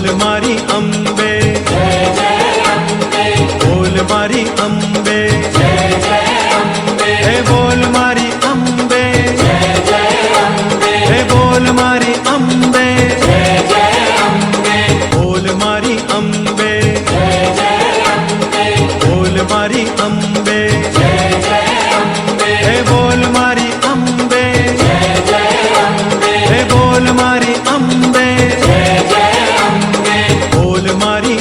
बोल मारी अम्बे, बोल मारी अम्बे, हे बोल मारी अम्बे, हे बोल मारी अम्बे, बोल मारी अम्बे, बोल मारी अम्बे, हे बोल मारी अम्बे, हे बोल मारी अम्बे, बोल मारी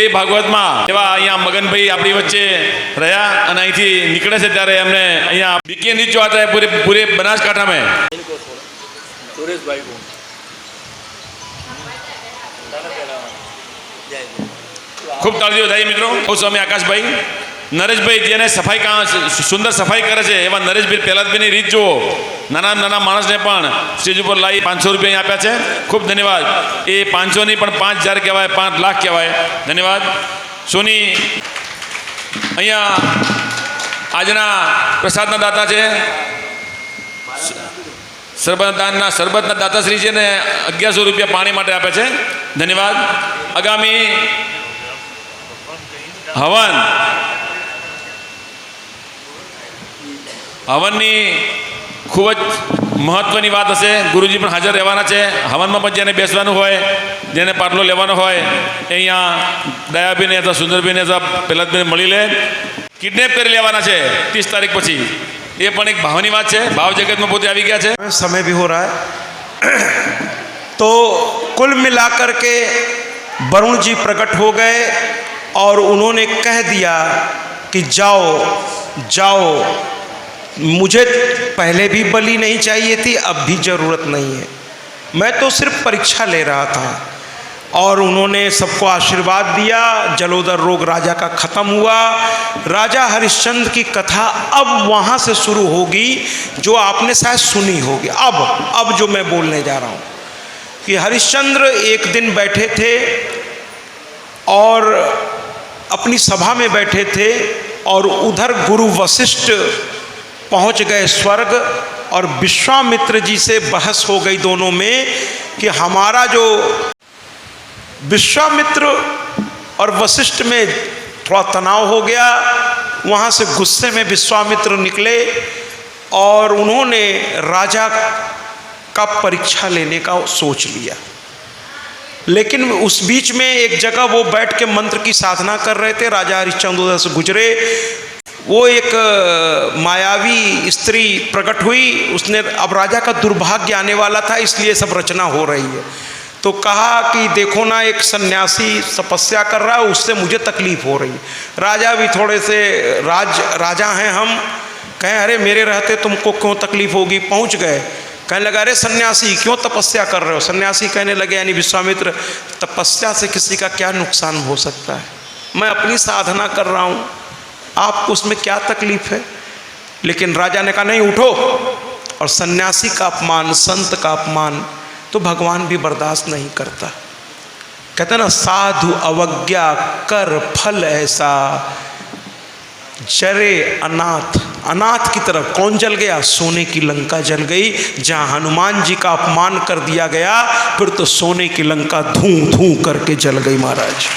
દેવી ભાગવતમાં એવા અહીંયા મગનભાઈ આપણી વચ્ચે રહ્યા અને અહીંથી નીકળે છે ત્યારે એમને અહીંયા બીકે નીચો आता है पूरे बनासकांठा में। खूब तालियों बधाई मित्रों। उस समय आकाशभाई नरेशभाई जेने सफाई काम सुंदर सफाई करे છે એવા નરેશભાઈ પહેલાદભાઈની રીત જુઓ, નાના નાના માણસને પણ સ્ટેજ ઉપર લાવી 500 રૂપિયા આપ્યા છે। ખૂબ ધન્યવાદ। એ 500 નહીં પણ 5000 કહેવાય, 5 લાખ કહેવાય। ધન્યવાદ। સોની અહીંયા આજના પ્રસાદના દાતા છે, સરબતના દાતાશ્રી છે ને 1100 રૂપિયા પાણી માટે આપે છે। ધન્યવાદ। આગામી હવનની ખૂબ જ મહત્ત્વની વાત હશે। ગુરુજી પણ હાજર રહેવાના છે। હવનમાં પણ જેને બેસવાનું હોય, જેને પાટલો લેવાનો હોય એ અહીંયા દયાબેન અથવા સુંદરબેન અથવા પહેલાદબેન મળી લે। કિડનેપ કરી લેવાના છે 30 તારીખ પછી, એ પણ એક ભાવની વાત છે। ભાવ જગતમાં પોતે આવી ગયા છે। समय भी हो रहा है, तो कुल मिलाकर के वरुण जी प्रकट हो गए और उन्होंने कह दिया कि जाओ जाओ, मुझे पहले भी बलि नहीं चाहिए थी, अब भी ज़रूरत नहीं है, मैं तो सिर्फ परीक्षा ले रहा था। और उन्होंने सबको आशीर्वाद दिया। जलोदर रोग राजा का ख़त्म हुआ। राजा हरिश्चंद्र की कथा अब वहाँ से शुरू होगी जो आपने शायद सुनी होगी। अब जो मैं बोलने जा रहा हूँ कि हरिश्चंद्र एक दिन बैठे थे और अपनी सभा में बैठे थे और उधर गुरु वशिष्ठ पहुंच गए स्वर्ग और विश्वामित्र जी से बहस हो गई दोनों में कि हमारा जो विश्वामित्र और वशिष्ठ में थोड़ा तनाव हो गया। वहाँ से गुस्से में विश्वामित्र निकले और उन्होंने राजा का परीक्षा लेने का सोच लिया। लेकिन उस बीच में एक जगह वो बैठ के मंत्र की साधना कर रहे थे। राजा हरिश्चंद्र उधर से गुजरे, वो एक मायावी स्त्री प्रकट हुई। उसने, अब राजा का दुर्भाग्य आने वाला था इसलिए सब रचना हो रही है, तो कहा कि देखो ना एक सन्यासी तपस्या कर रहा है, उससे मुझे तकलीफ हो रही है। राजा भी थोड़े से राजा हैं हम, कहें अरे मेरे रहते तुमको क्यों तकलीफ होगी। पहुंच गए, कहने लगा अरे सन्यासी क्यों तपस्या कर रहे हो। सन्यासी कहने लगे, यानी विश्वामित्र, तपस्या से किसी का क्या नुकसान हो सकता है, मैं अपनी साधना कर रहा हूँ, आपको उसमें क्या तकलीफ है। लेकिन राजा ने कहा नहीं उठो। और सन्यासी का अपमान, संत का अपमान तो भगवान भी बर्दाश्त नहीं करता। कहते ना साधु अवज्ञा कर फल ऐसा, जरे अनाथ। अनाथ की तरफ कौन जल गया, सोने की लंका जल गई। जहाँ हनुमान जी का अपमान कर दिया गया, फिर तो सोने की लंका धूं धूं करके जल गई महाराज।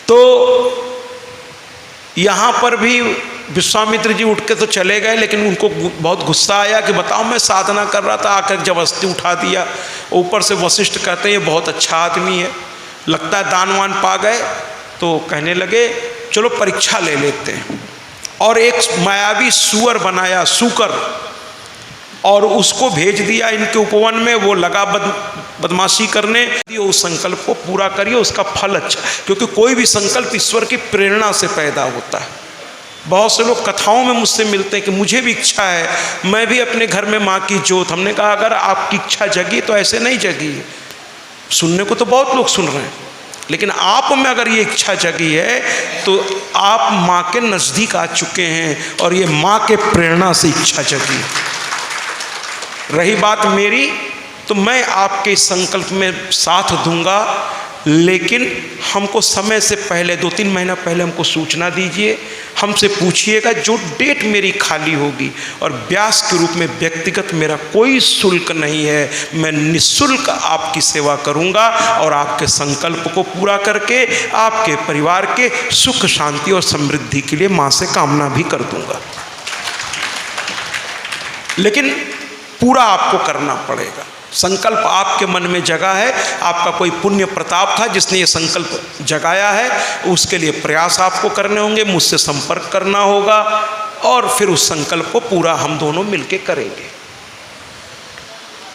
तो यहाँ पर भी विश्वामित्र जी उठ के तो चले गए, लेकिन उनको बहुत गुस्सा आया कि बताओ मैं साधना कर रहा था, आकर जबरदस्ती उठा दिया। ऊपर से वशिष्ठ कहते हैं ये बहुत अच्छा आदमी है, लगता है दान वान पा गए। तो कहने लगे चलो परीक्षा ले लेते हैं। और एक मायावी सुअर बनाया, सूकर, और उसको भेज दिया इनके उपवन में। वो लगा बदमाशी करने। उस संकल्प को पूरा करिए, उसका फल अच्छा, क्योंकि कोई भी संकल्प ईश्वर की प्रेरणा से पैदा होता है। बहुत से लोग कथाओं में मुझसे मिलते हैं कि मुझे भी इच्छा है, मैं भी अपने घर में माँ की जोत। हमने कहा अगर आपकी इच्छा जगी तो ऐसे नहीं जगी है। सुनने को तो बहुत लोग सुन रहे हैं, लेकिन आप में अगर ये इच्छा जगी है तो आप माँ के नज़दीक आ चुके हैं और ये माँ के प्रेरणा से इच्छा जगी। रही बात मेरी, तो मैं आपके संकल्प में साथ दूंगा, लेकिन हमको समय से पहले 2-3 महीना पहले हमको सूचना दीजिए। हमसे पूछिएगा, जो डेट मेरी खाली होगी। और व्यास के रूप में व्यक्तिगत मेरा कोई शुल्क नहीं है, मैं निःशुल्क आपकी सेवा करूंगा और आपके संकल्प को पूरा करके आपके परिवार के सुख शांति और समृद्धि के लिए माँ से कामना भी कर दूंगा। लेकिन पूरा आपको करना पड़ेगा। संकल्प आपके मन में जगा है, आपका कोई पुण्य प्रताप था जिसने ये संकल्प जगाया है, उसके लिए प्रयास आपको करने होंगे, मुझसे संपर्क करना होगा और फिर उस संकल्प को पूरा हम दोनों मिलके करेंगे।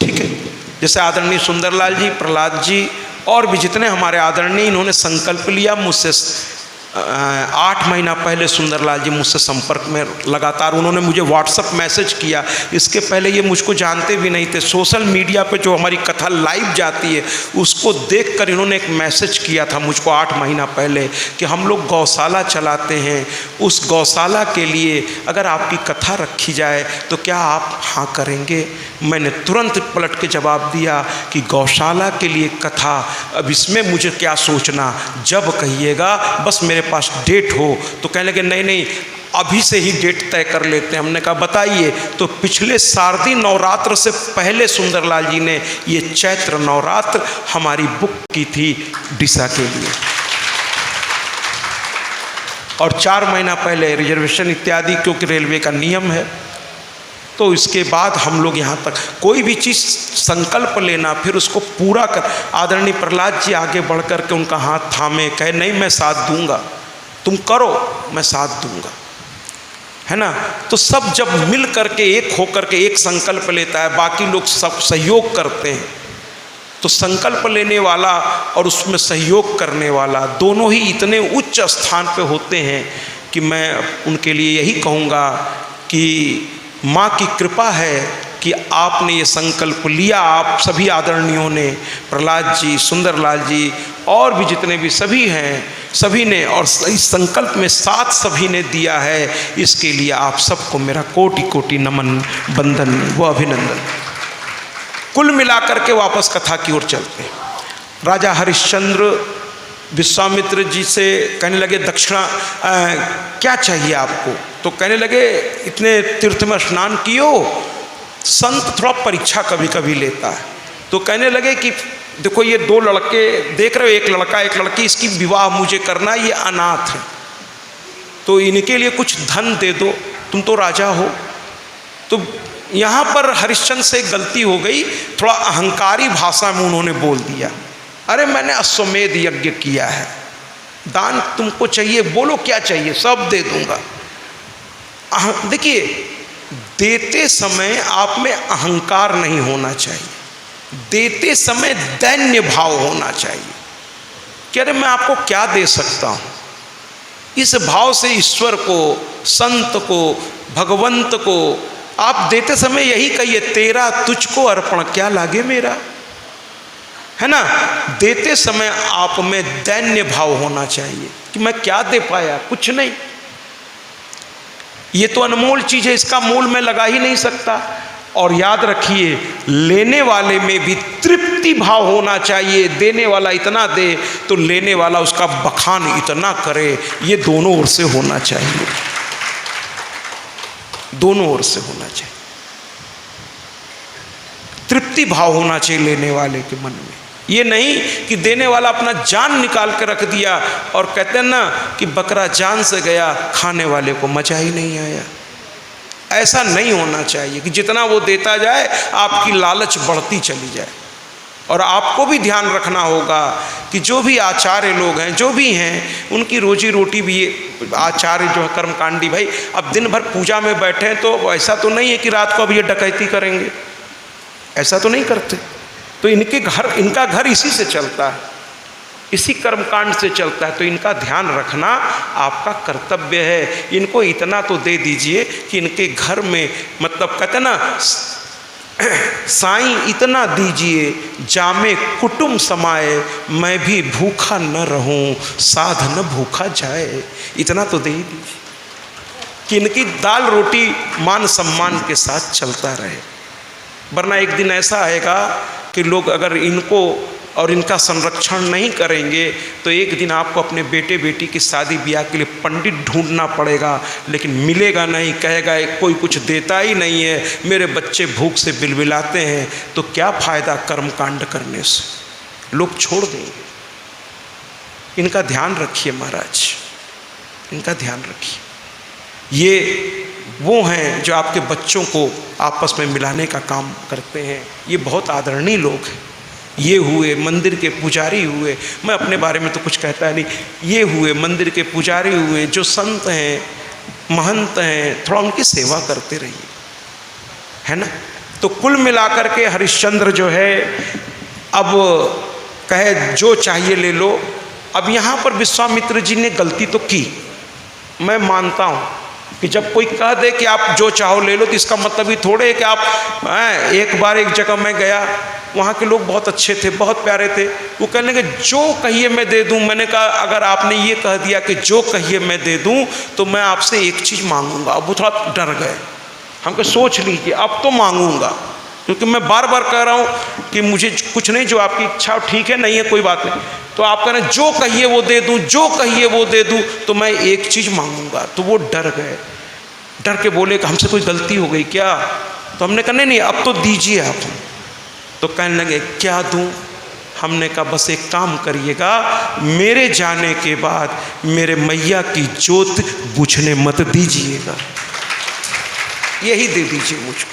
ठीक है, जैसे आदरणीय सुंदरलाल जी, प्रहलाद जी और भी जितने हमारे आदरणीय, इन्होंने संकल्प लिया मुझसे 8 महीना पहले सुंदरलाल जी मुझसे संपर्क में लगातार, उन्होंने मुझे व्हाट्सएप मैसेज किया। इसके पहले ये मुझको जानते भी नहीं थे। सोशल मीडिया पे जो हमारी कथा लाइव जाती है उसको देखकर इन्होंने एक मैसेज किया था मुझको 8 महीना पहले कि हम लोग गौशाला चलाते हैं, उस गौशाला के लिए अगर आपकी कथा रखी जाए तो क्या आप हाँ करेंगे? मैंने तुरंत पलट के जवाब दिया कि गौशाला के लिए कथा, अब इसमें मुझे क्या सोचना, जब कहिएगा, बस मेरे पास डेट हो। तो कहने लगे नहीं नहीं अभी से ही डेट तय कर लेते हैं। हमने कहा बताइए। तो पिछले शारदीय नवरात्र से पहले सुंदरलाल जी ने ये चैत्र नवरात्र हमारी बुक की थी डिसा के लिए, और 4 महीना पहले रिजर्वेशन इत्यादि, क्योंकि रेलवे का नियम है। तो इसके बाद हम लोग यहाँ तक कोई भी चीज़ संकल्प लेना, फिर उसको पूरा कर। आदरणीय प्रहलाद जी आगे बढ़ कर के उनका हाथ थामे, कहे नहीं मैं साथ दूंगा, तुम करो मैं साथ दूंगा, है ना। तो सब जब मिल करके एक होकर के एक संकल्प लेता है, बाकी लोग सब सहयोग करते हैं, तो संकल्प लेने वाला और उसमें सहयोग करने वाला दोनों ही इतने उच्च स्थान पे होते हैं कि मैं उनके लिए यही कहूँगा कि माँ की कृपा है कि आपने ये संकल्प लिया। आप सभी आदरणीयों ने, प्रहलाद जी, सुंदरलाल जी और भी जितने भी सभी हैं, सभी ने, और इस संकल्प में साथ सभी ने दिया है। इसके लिए आप सबको मेरा कोटि कोटि नमन, बंदन व अभिनंदन। कुल मिलाकर के वापस कथा की ओर चलते हैं। राजा हरिश्चंद्र विश्वामित्र जी से कहने लगे दक्षिणा क्या चाहिए आपको? तो कहने लगे इतने तीर्थ में स्नान कियो, संत थोड़ा परीक्षा कभी कभी लेता है। तो कहने लगे कि देखो ये 2 लड़के देख रहे हो, एक लड़का एक लड़की, इसकी विवाह मुझे करना, ये अनाथ है, तो इनके लिए कुछ धन दे दो, तुम तो राजा हो। तो यहाँ पर हरिश्चंद्र से गलती हो गई, थोड़ा अहंकारी भाषा में उन्होंने बोल दिया, अरे मैंने अश्वमेध यज्ञ किया है, दान तुमको चाहिए, बोलो क्या चाहिए, सब दे दूंगा। देखिए देते समय आप में अहंकार नहीं होना चाहिए, देते समय दैन्य भाव होना चाहिए कि अरे मैं आपको क्या दे सकता हूँ। इस भाव से ईश्वर को, संत को, भगवंत को आप देते समय यही कहिए, तेरा तुझको अर्पण क्या लागे मेरा, है ना। देते समय आप में दैन्य भाव होना चाहिए कि मैं क्या दे पाया, कुछ नहीं, ये तो अनमोल चीज़ है, इसका मोल मैं लगा ही नहीं सकता। और याद रखिए लेने वाले में भी तृप्ति भाव होना चाहिए, देने वाला इतना दे तो लेने वाला उसका बखान इतना करे, ये दोनों ओर से होना चाहिए, दोनों ओर से होना चाहिए। तृप्ति भाव होना चाहिए लेने वाले के मन में, ये नहीं कि देने वाला अपना जान निकाल के रख दिया और कहते हैं ना कि बकरा जान से गया, खाने वाले को मजा ही नहीं आया। ऐसा नहीं होना चाहिए कि जितना वो देता जाए आपकी लालच बढ़ती चली जाए। और आपको भी ध्यान रखना होगा कि जो भी आचार्य लोग हैं, जो भी हैं, उनकी रोजी रोटी भी, ये आचार्य जो है कर्मकांडी भाई, अब दिन भर पूजा में बैठे हैं तो ऐसा तो नहीं है कि रात को अब ये डकैती करेंगे, ऐसा तो नहीं करते। तो इनका घर इसी से चलता है, इसी कर्मकांड से चलता है, तो इनका ध्यान रखना आपका कर्तव्य है। इनको इतना तो दे दीजिए कि इनके घर में, मतलब कहते ना साईं इतना दीजिए जामे कुटुंब समाए, मैं भी भूखा न रहूं साध न भूखा जाए, इतना तो दे ही दीजिए कि इनकी दाल रोटी मान सम्मान के साथ चलता रहे। वरना एक दिन ऐसा आएगा कि लोग अगर इनको और इनका संरक्षण नहीं करेंगे तो एक दिन आपको अपने बेटे बेटी की शादी ब्याह के लिए पंडित ढूंढना पड़ेगा, लेकिन मिलेगा नहीं, कहेगा कोई कुछ देता ही नहीं है, मेरे बच्चे भूख से बिलबिलाते हैं, तो क्या फ़ायदा कर्मकांड करने से, लोग छोड़ देंगे। इनका ध्यान रखिए महाराज, इनका ध्यान रखिए। ये वो हैं जो आपके बच्चों को आपस में मिलाने का काम करते हैं, ये बहुत आदरणीय लोग हैं। ये हुए मंदिर के पुजारी हुए, मैं अपने बारे में तो कुछ कहता नहीं, ये हुए मंदिर के पुजारी हुए, जो संत हैं, महंत हैं, थोड़ा उनकी सेवा करते रहिए, है ना। तो कुल मिलाकर के हरिश्चंद्र जो है अब कहे जो चाहिए ले लो। अब यहाँ पर विश्वामित्र जी ने गलती तो की, मैं मानता हूँ कि जब कोई कह दे कि आप जो चाहो ले लो तो इसका मतलब ही थोड़े है कि आप एक बार एक जगह मैं गया, वहाँ के लोग बहुत अच्छे थे, बहुत प्यारे थे, वो कहने लगे जो कहिए मैं दे दूँ। मैंने कहा अगर आपने ये कह दिया कि जो कहिए मैं दे दूँ तो मैं आपसे एक चीज़ मांगूंगा। अब वो थोड़ा डर गए, हम कहे सोच लीजिए अब तो मांगूंगा, क्योंकि मैं बार बार कह रहा हूँ कि मुझे कुछ नहीं, जो आपकी इच्छा ठीक है, नहीं है कोई बात नहीं, तो आप कह रहे हैं जो कहिए वो दे दूँ, जो कहिए वो दे दूँ, तो मैं एक चीज़ मांगूंगा। तो वो डर गए, डर के बोले कि हमसे कोई गलती हो गई क्या? तो हमने कहा नहीं अब तो दीजिए आप। तो कहने लगे क्या दूं? हमने कहा बस एक काम करिएगा, मेरे जाने के बाद मेरे मैया की जोत बुझने मत दीजिएगा, यही दे दीजिए मुझको,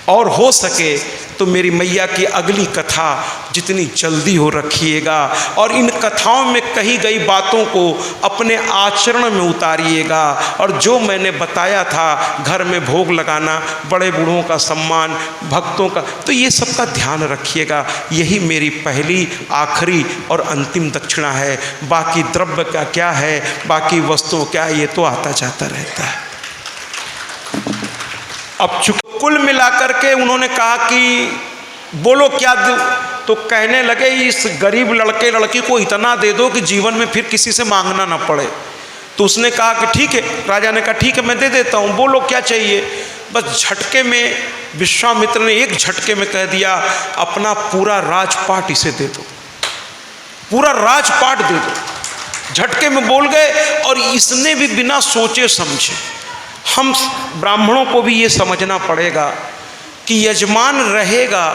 और हो सके तो मेरी मैया की अगली कथा जितनी जल्दी हो रखिएगा, और इन कथाओं में कही गई बातों को अपने आचरण में उतारिएगा। और जो मैंने बताया था घर में भोग लगाना, बड़े बूढ़ों का सम्मान, भक्तों का, तो ये सब का ध्यान रखिएगा। यही मेरी पहली, आखिरी और अंतिम दक्षिणा है। बाकी द्रव्य का क्या है, बाकी वस्तुओं क्या, ये तो आता जाता रहता है। अब कुल मिलाकर के उन्होंने कहा कि बोलो क्या दो, तो कहने लगे इस गरीब लड़के लड़की को इतना दे दो कि जीवन में फिर किसी से मांगना ना पड़े। तो उसने कहा कि ठीक है, राजा ने कहा ठीक है मैं दे देता हूँ, बोलो क्या चाहिए। बस झटके में विश्वामित्र ने एक झटके में कह दिया अपना पूरा राजपाट इसे दे दो, पूरा राजपाट दे दो। झटके में बोल गए, और इसने भी बिना सोचे समझे। हम ब्राह्मणों को भी ये समझना पड़ेगा कि यजमान रहेगा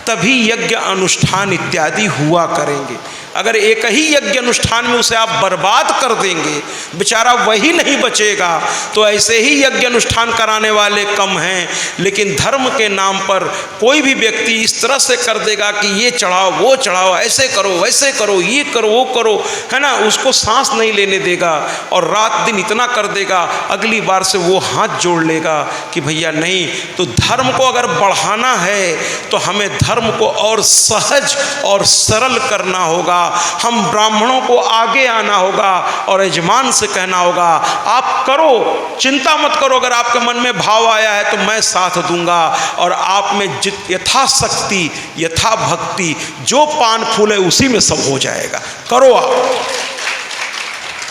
तभी यज्ञ अनुष्ठान इत्यादि हुआ करेंगे। अगर एक ही यज्ञ अनुष्ठान में उसे आप बर्बाद कर देंगे, बेचारा वही नहीं बचेगा, तो ऐसे ही यज्ञ अनुष्ठान कराने वाले कम हैं। लेकिन धर्म के नाम पर कोई भी व्यक्ति इस तरह से कर देगा कि ये चढ़ाओ वो चढ़ाओ, ऐसे करो वैसे करो, ये करो वो करो, है ना, उसको सांस नहीं लेने देगा, और रात दिन इतना कर देगा, अगली बार से वो हाथ जोड़ लेगा कि भैया नहीं। तो धर्म को अगर बढ़ाना है तो हमें धर्म को और सहज और सरल करना होगा। हम ब्राह्मणों को आगे आना होगा और यजमान से कहना होगा आप करो, चिंता मत करो, अगर आपके मन में भाव आया है तो मैं साथ दूंगा, और आप में यथाशक्ति यथा भक्ति जो पान फूले उसी में सब हो जाएगा। करो, आप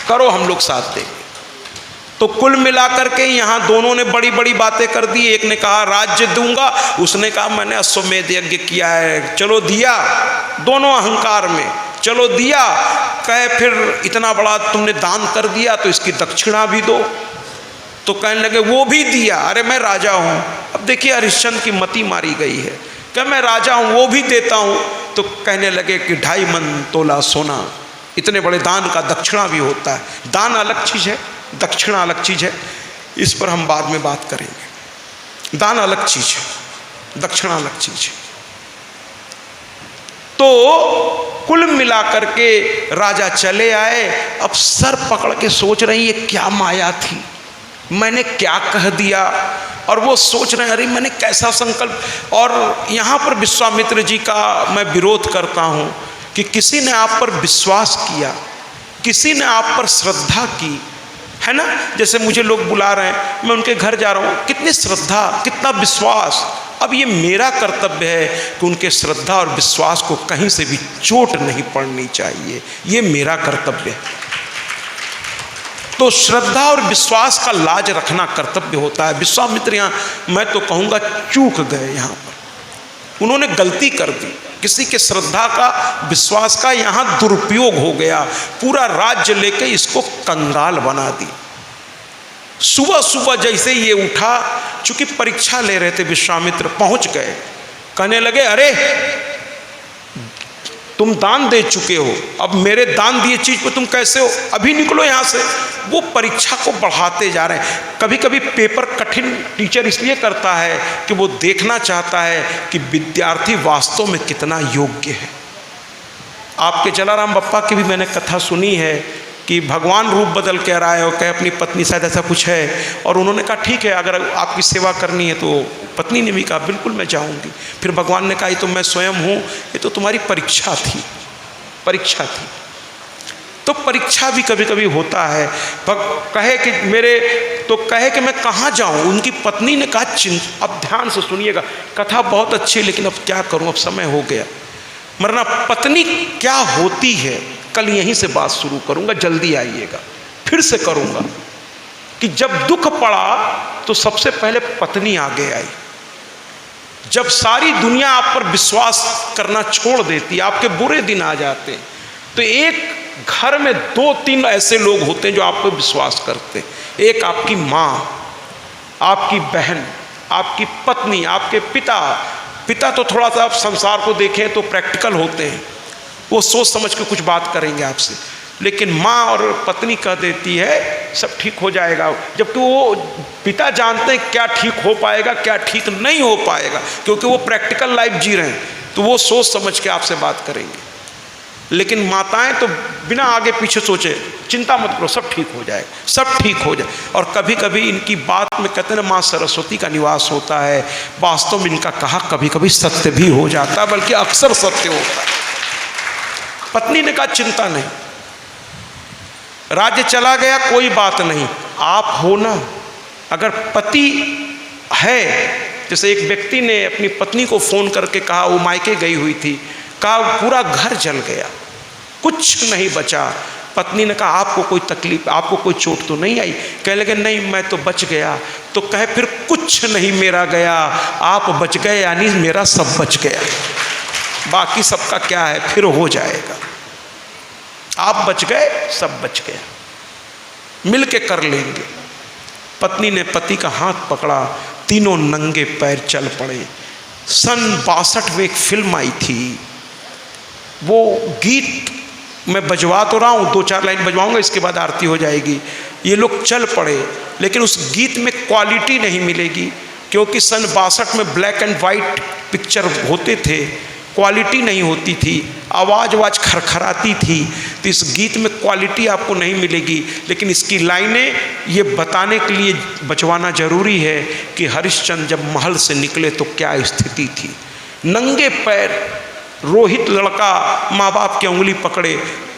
करो, हम लोग साथ देंगे। तो कुल मिलाकर के यहाँ दोनों ने बड़ी बड़ी बातें कर दी। एक ने कहा राज्य दूंगा, उसने कहा मैंने अश्वमेध यज्ञ किया है, चलो दिया, दोनों अहंकार में, चलो दिया। कहे फिर इतना बड़ा तुमने दान कर दिया तो इसकी दक्षिणा भी दो। तो कहने लगे वो भी दिया, अरे मैं राजा हूँ। अब देखिए हरिश्चंद्र की मति मारी गई है, क्या मैं राजा हूँ वो भी देता हूँ। तो कहने लगे कि 2.5 मन तोला सोना, इतने बड़े दान का दक्षिणा भी होता है। दान अलग चीज़ है, दक्षिणा अलग चीज़ है, इस पर हम बाद में बात करेंगे। दान अलग चीज़ है, दक्षिणा अलग चीज़ है। तो कुल मिलाकर के राजा चले आए। अब सर पकड़ के सोच रही है क्या माया थी, मैंने क्या कह दिया, और वो सोच रहे हैं अरे मैंने कैसा संकल्प। और यहाँ पर विश्वामित्र जी का मैं विरोध करता हूँ कि किसी ने आप पर विश्वास किया, किसी ने आप पर श्रद्धा की, है ना। जैसे मुझे लोग बुला रहे हैं, मैं उनके घर जा रहा हूँ, कितनी श्रद्धा, कितना विश्वास। अब ये मेरा कर्तव्य है कि उनके श्रद्धा और विश्वास को कहीं से भी चोट नहीं पड़नी चाहिए, ये मेरा कर्तव्य है। तो श्रद्धा और विश्वास का लाज रखना कर्तव्य होता है। विश्वामित्र यहाँ मैं तो कहूँगा चूक गए, यहाँ पर उन्होंने गलती कर दी, किसी के श्रद्धा का विश्वास का यहाँ दुरुपयोग हो गया, पूरा राज्य लेके इसको कंगाल बना दी। सुबह सुबह जैसे ये उठा, चूंकि परीक्षा ले रहे थे विश्वामित्र, पहुंच गए, कहने लगे अरे तुम दान दे चुके हो, अब मेरे दान दिए चीज पे तुम कैसे हो, अभी निकलो यहाँ से। वो परीक्षा को बढ़ाते जा रहे हैं। कभी कभी पेपर कठिन टीचर इसलिए करता है कि वो देखना चाहता है कि विद्यार्थी वास्तव में कितना योग्य है। आपके जलाराम बप्पा की भी मैंने कथा सुनी है कि कि भगवान रूप बदल के आ रहा है और कहे अपनी पत्नी शायद ऐसा कुछ है। और उन्होंने कहा ठीक है, अगर आपकी सेवा करनी है तो पत्नी ने भी कहा बिल्कुल मैं जाऊंगी। फिर भगवान ने कहा ये तो मैं स्वयं हूँ, ये तो तुम्हारी परीक्षा थी, परीक्षा थी। तो परीक्षा भी कभी कभी होता है। कहे कि कहे कि मैं कहाँ जाऊँ। उनकी पत्नी ने कहा अब ध्यान से सुनिएगा, कथा बहुत अच्छी है लेकिन अब क्या करूँ, अब समय हो गया मरना। पत्नी क्या होती है कल यहीं से बात शुरू करूँगा, जल्दी आइएगा, फिर से करूँगा कि जब दुख पड़ा तो सबसे पहले पत्नी आगे आई। जब सारी दुनिया आप पर विश्वास करना छोड़ देती, आपके बुरे दिन आ जाते हैं, तो एक घर में 2-3 ऐसे लोग होते हैं जो आप पर विश्वास करते हैं। एक आपकी माँ, आपकी बहन, आपकी पत्नी, आपके पिता। पिता तो थोड़ा सा आप संसार को देखें तो प्रैक्टिकल होते हैं, वो सोच समझ के कुछ बात करेंगे आपसे। लेकिन माँ और पत्नी कह देती है सब ठीक हो जाएगा, जबकि वो पिता जानते हैं क्या ठीक हो पाएगा क्या ठीक नहीं हो पाएगा, क्योंकि वो प्रैक्टिकल लाइफ जी रहे हैं, तो वो सोच समझ के आपसे बात करेंगे। लेकिन माताएं तो बिना आगे पीछे सोचे चिंता मत करो सब ठीक हो जाएगा, सब ठीक हो जाए। और कभी कभी इनकी बात में कहते हैं ना माँ सरस्वती का निवास होता है। वास्तव में इनका कहा कभी कभी सत्य भी हो जाता है, बल्कि अक्सर सत्य होता है। पत्नी ने कहा चिंता नहीं, राज्य चला गया कोई बात नहीं, आप हो ना। अगर पति है, जैसे एक व्यक्ति ने अपनी पत्नी को फ़ोन करके कहा, वो मायके गई हुई थी, कहा पूरा घर जल गया, कुछ नहीं बचा। पत्नी ने कहा आपको कोई तकलीफ, आपको कोई चोट तो नहीं आई? कह लगे नहीं मैं तो बच गया। तो कहे फिर कुछ नहीं मेरा गया, आप बच गए यानी मेरा सब बच गया, बाकी सबका क्या है फिर हो जाएगा। आप बच गए सब बच गया, मिल के कर लेंगे। पत्नी ने पति का हाथ पकड़ा, तीनों नंगे पैर चल पड़े। सन 62 में एक फिल्म आई थी, वो गीत मैं बजवा तो रहा हूँ, 2-4 लाइन बजवाऊँगा, इसके बाद आरती हो जाएगी। ये लोग चल पड़े, लेकिन उस गीत में क्वालिटी नहीं मिलेगी, क्योंकि सन 62 में ब्लैक एंड वाइट पिक्चर होते थे, क्वालिटी नहीं होती थी, आवाज़ खरखराती थी, तो इस गीत में क्वालिटी आपको नहीं मिलेगी। लेकिन इसकी लाइनें ये बताने के लिए बचवाना जरूरी है कि हरिश्चंद्र जब महल से निकले तो क्या स्थिति थी। नंगे पैर, रोहित लड़का माँ बाप की उंगली पकड़े,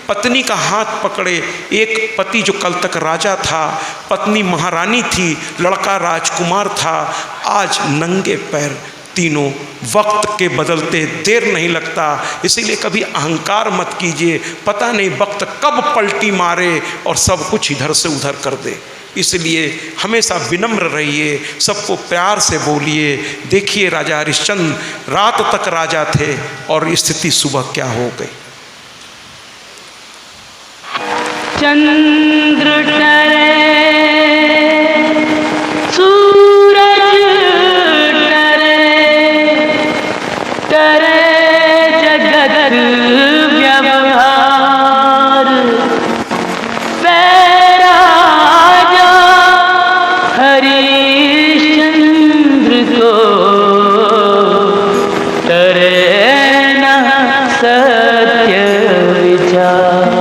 पत्नी का हाथ पकड़े। एक पति जो कल तक राजा था, पत्नी महारानी थी, लड़का राजकुमार था, आज नंगे पैर तीनों। वक्त के बदलते देर नहीं लगता, इसीलिए कभी अहंकार मत कीजिए, पता नहीं वक्त कब पलटी मारे और सब कुछ इधर से उधर कर दे। इसलिए हमेशा विनम्र रहिए, सबको प्यार से बोलिए। देखिए राजा हरिश्चंद्र रात तक राजा थे और स्थिति सुबह क्या हो गई। चंद्र टरे सूरज टरे जगत व्यवहार, राजा हरिश्चंद्र को टरे न सत्य विचार।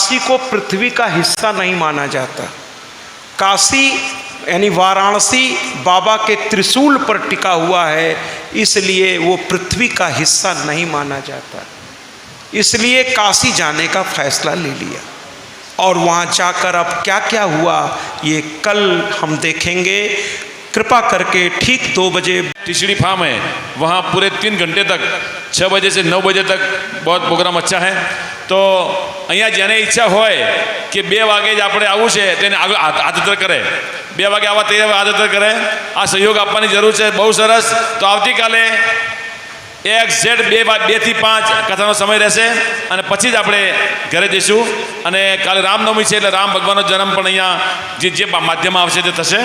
काशी को पृथ्वी का हिस्सा नहीं माना जाता। काशी यानी वाराणसी बाबा के त्रिशूल पर टिका हुआ है, इसलिए वो पृथ्वी का हिस्सा नहीं माना जाता। इसलिए काशी जाने का फैसला ले लिया और वहाँ जाकर अब क्या क्या हुआ ये कल हम देखेंगे। कृपा करके ठीक 2 बजे टीसीडी फार्म है, वहाँ पूरे 3 घंटे तक 6 बजे से 9 बजे तक बहुत प्रोग्राम अच्छा है। तो અહીંયા જેને ઈચ્છા હોય કે 2 વાગે જ આપણે આવવું છે તેને આગળ આદતર કરે, 2 વાગે આવવા તે આદતર કરે, આ સહયોગ આપવાની જરૂર છે। બહુ સરસ। તો આવતીકાલે એક્ઝેક્ટ 2 થી 5 કથાનો સમય રહેશે અને પછી જ આપણે ઘરે જઈશું। અને કાલે રામનવમી છે એટલે રામ ભગવાનનો જન્મ પણ અહીંયા જે માધ્યમમાં આવશે તે થશે।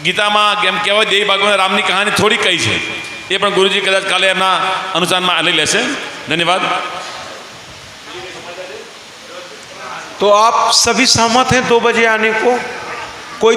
ગીતામાં એમ કહેવાય દેવી ભાગવતમાં રામની કહાની થોડી કહી છે, એ પણ ગુરુજી કદાચ કાલે એમના અનુસારમાં લઈ લેશે। ધન્યવાદ। तो आप सभी सहमत हैं 2 बजे आने को? कोई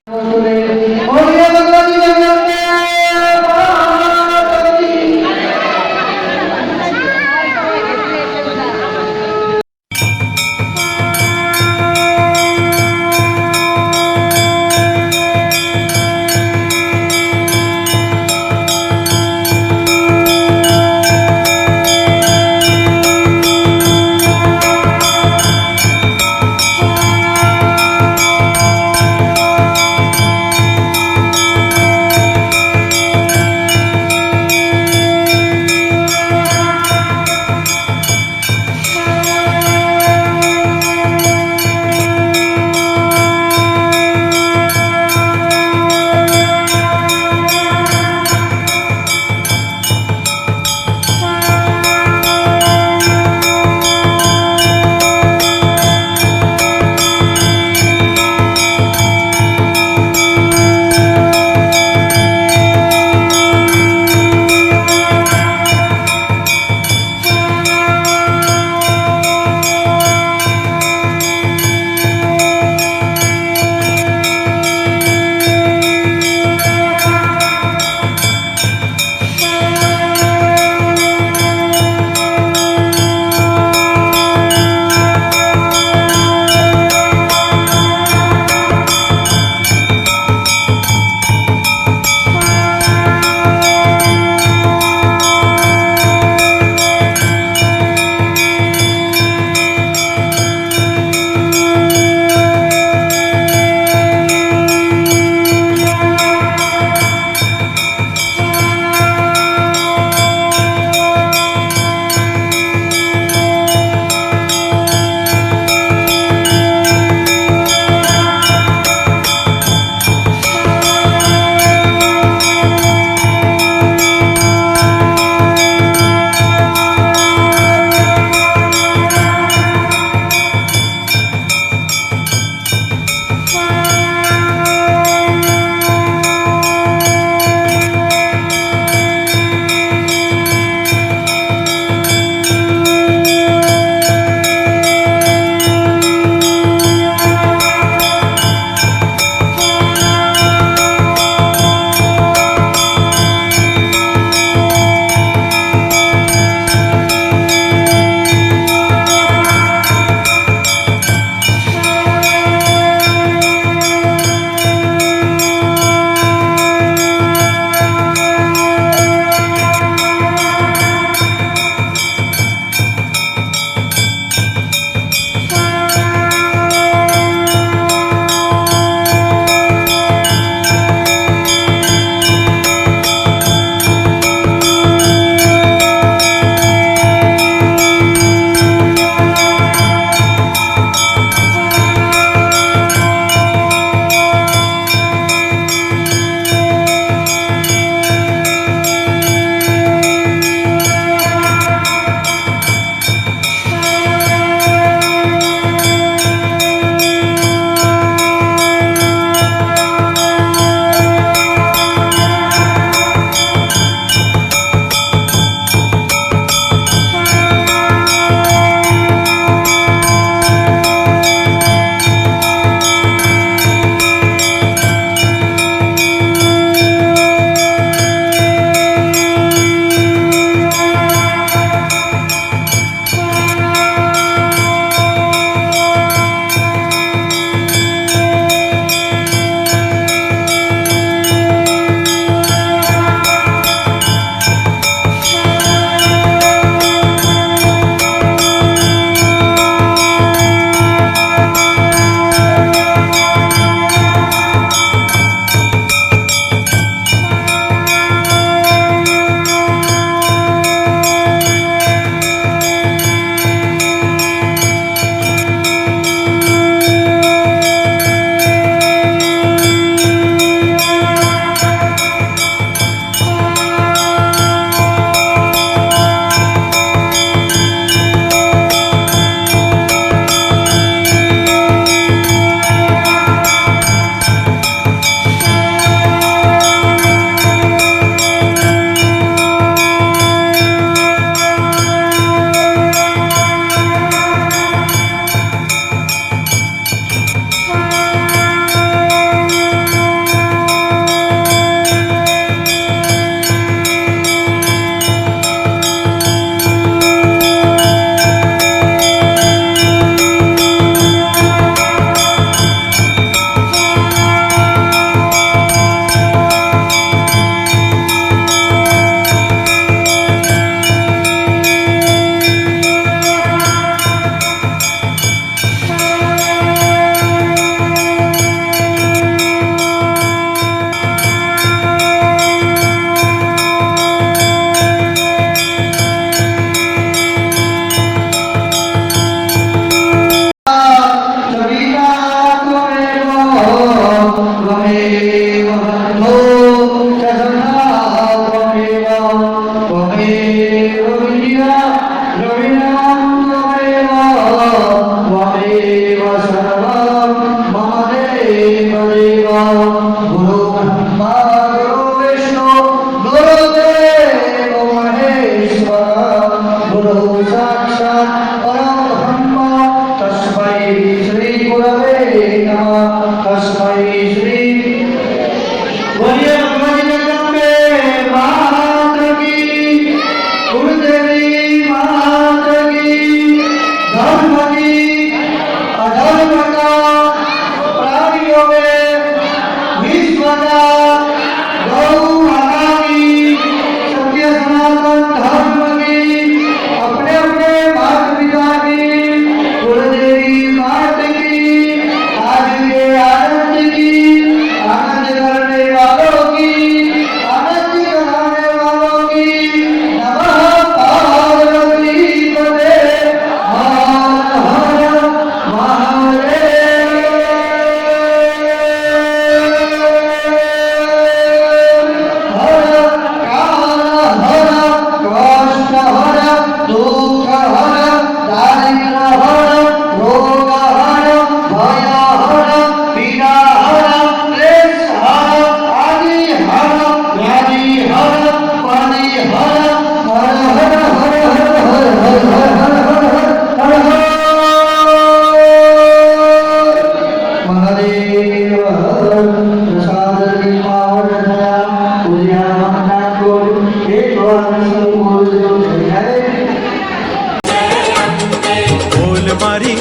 त्वमेव बन्धो च सखा त्वमेव त्वमेव विद्या द्रविणं त्वमेव त्वमेव सर्वं मम देव देव गुरु ब्रह्मा गुरु विष्णु गुरुदेव महेश्वर गुरु साक्षात् परब्रह्म तस्मै श्री गुरवे नमः तस्मै श्री बोलिए भगवान जगदम्बे मात की गुरुदेवी मात की धर्म की अधर्म का प्राणियों में विश्व का गौ माता की सत्य सनातन धर्म की अपने अपने माता पिता की कुलदेवी मात की आज के आनंद की आनंद करने वालों की आनंद कराने वालों की नमः पार्वती पते हर हर महादेव हर काल हर कष्ट हर दुख हर दारिद्र हर रोग हर भय हर पीड़ा हर क्लेश हर आदि हर व्याधि हर पानी हर हर हर हर हर हर हर हर हर हर हर महादेव प्रसाद की पावन दया पूजा माता को एक बार सब बोल दो जय बोल मारी